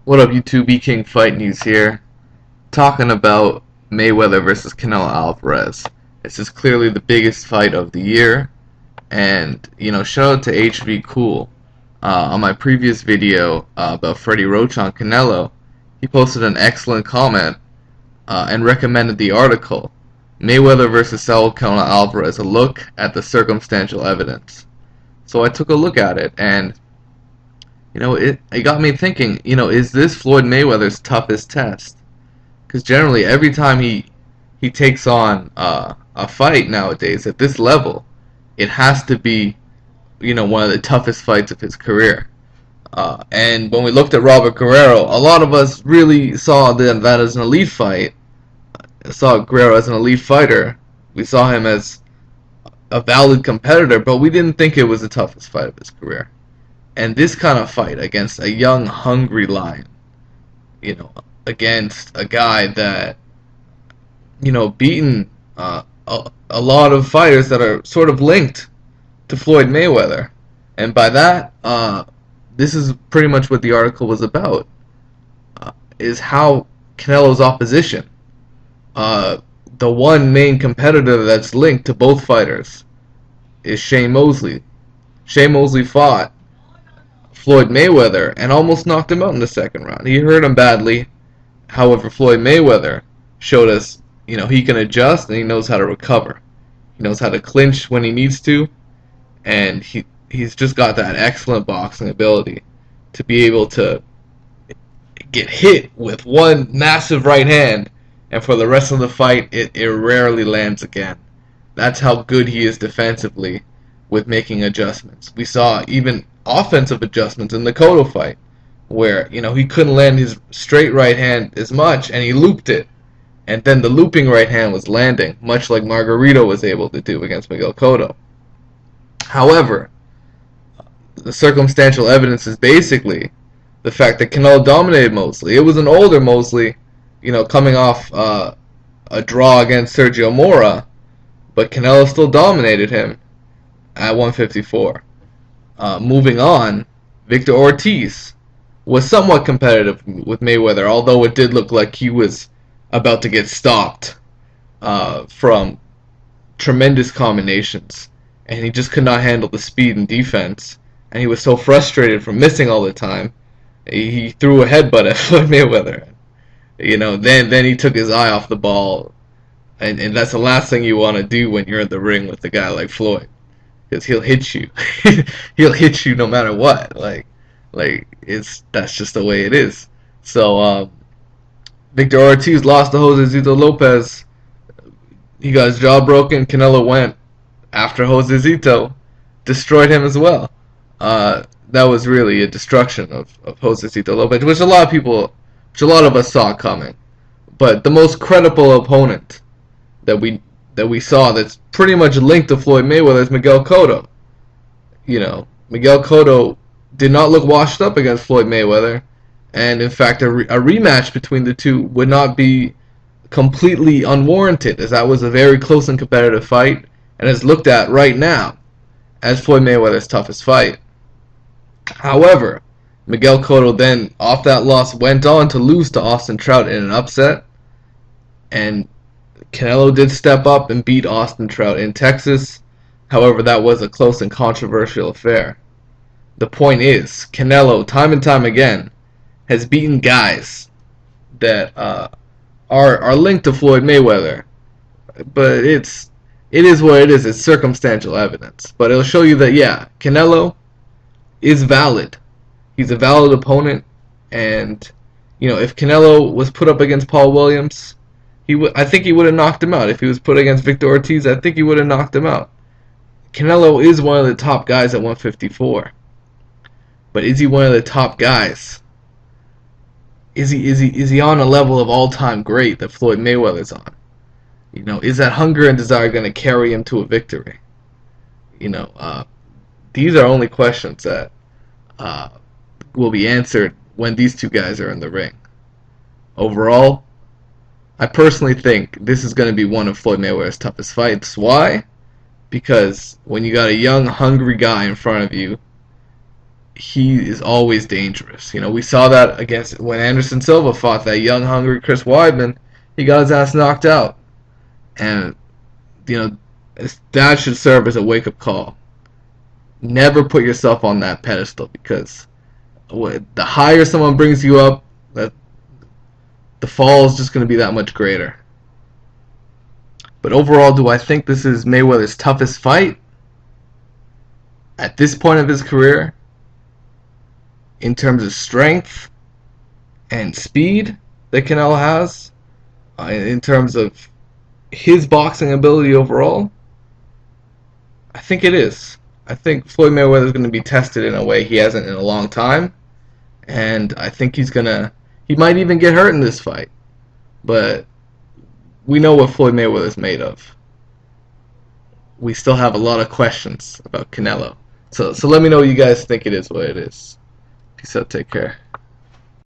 What up, YouTube? B King Fight News here, talking about Mayweather versus Canelo Alvarez. This is clearly the biggest fight of the year, and shout out to HV Cool. On my previous video about Freddie Roach on Canelo, he posted an excellent comment and recommended the article Mayweather versus Saul Canelo Alvarez: A Look at the Circumstantial Evidence. So I took a look at it, and it got me thinking, is this Floyd Mayweather's toughest test? Because generally, every time he takes on a fight nowadays at this level, it has to be, one of the toughest fights of his career. And when we looked at Robert Guerrero, a lot of us really saw that as an elite fight. Saw Guerrero as an elite fighter. We saw him as a valid competitor, but we didn't think it was the toughest fight of his career. And this kind of fight against a young, hungry lion, against a guy that, beaten a lot of fighters that are sort of linked to Floyd Mayweather. And by that, this is pretty much what the article was about, is how Canelo's opposition, the one main competitor that's linked to both fighters, is Shane Mosley. Shane Mosley fought Floyd Mayweather and almost knocked him out in the second round. He hurt him badly. However, Floyd Mayweather showed us, he can adjust and he knows how to recover. He knows how to clinch when he needs to, and he's just got that excellent boxing ability to be able to get hit with one massive right hand, and for the rest of the fight, it rarely lands again. That's how good he is defensively with making adjustments. We saw even offensive adjustments in the Cotto fight, where he couldn't land his straight right hand as much, and he looped it, and then the looping right hand was landing, much like Margarito was able to do against Miguel Cotto. However, the circumstantial evidence is basically the fact that Canelo dominated Mosley. It was an older Mosley, coming off a draw against Sergio Mora, but Canelo still dominated him at 154. Moving on, Victor Ortiz was somewhat competitive with Mayweather, although it did look like he was about to get stopped from tremendous combinations, and he just could not handle the speed and defense, and he was so frustrated from missing all the time, he threw a headbutt at Floyd Mayweather. Then he took his eye off the ball, and that's the last thing you want to do when you're in the ring with a guy like Floyd. Because he'll hit you. He'll hit you no matter what. That's just the way it is. So Victor Ortiz lost to Jose Zito Lopez. He got his jaw broken. Canelo went after Jose Zito, destroyed him as well. That was really a destruction of Jose Zito Lopez, which a lot of us saw coming. But the most credible opponent that we saw that's pretty much linked to Floyd Mayweather is Miguel Cotto. Miguel Cotto did not look washed up against Floyd Mayweather, and in fact, a rematch between the two would not be completely unwarranted, as that was a very close and competitive fight, and is looked at right now as Floyd Mayweather's toughest fight. However, Miguel Cotto then, off that loss, went on to lose to Austin Trout in an upset, and Canelo did step up and beat Austin Trout in Texas. However, that was a close and controversial affair. The point is, Canelo, time and time again, has beaten guys that are linked to Floyd Mayweather. But it is what it is. It's circumstantial evidence. But it'll show you that, yeah, Canelo is valid. He's a valid opponent. And, if Canelo was put up against Paul Williams, I think he would have knocked him out. If he was put against Victor Ortiz, I think he would have knocked him out. Canelo is one of the top guys at 154. But is he one of the top guys? Is he on a level of all-time great that Floyd Mayweather's on? Is that hunger and desire going to carry him to a victory? These are only questions that will be answered when these two guys are in the ring. Overall, I personally think this is going to be one of Floyd Mayweather's toughest fights. Why? Because when you got a young, hungry guy in front of you, he is always dangerous. You know, we saw that against when Anderson Silva fought that young, hungry Chris Weidman. He got his ass knocked out, and you know that should serve as a wake-up call. Never put yourself on that pedestal, because the higher someone brings you up, that the fall is just going to be that much greater. But overall, do I think this is Mayweather's toughest fight at this point of his career in terms of strength and speed that Canelo has, in terms of his boxing ability overall? I think it is. I think Floyd Mayweather is going to be tested in a way he hasn't in a long time, and I think he might even get hurt in this fight. But we know what Floyd Mayweather is made of. We still have a lot of questions about Canelo. So let me know what you guys think it is what it is. Peace out. Take care.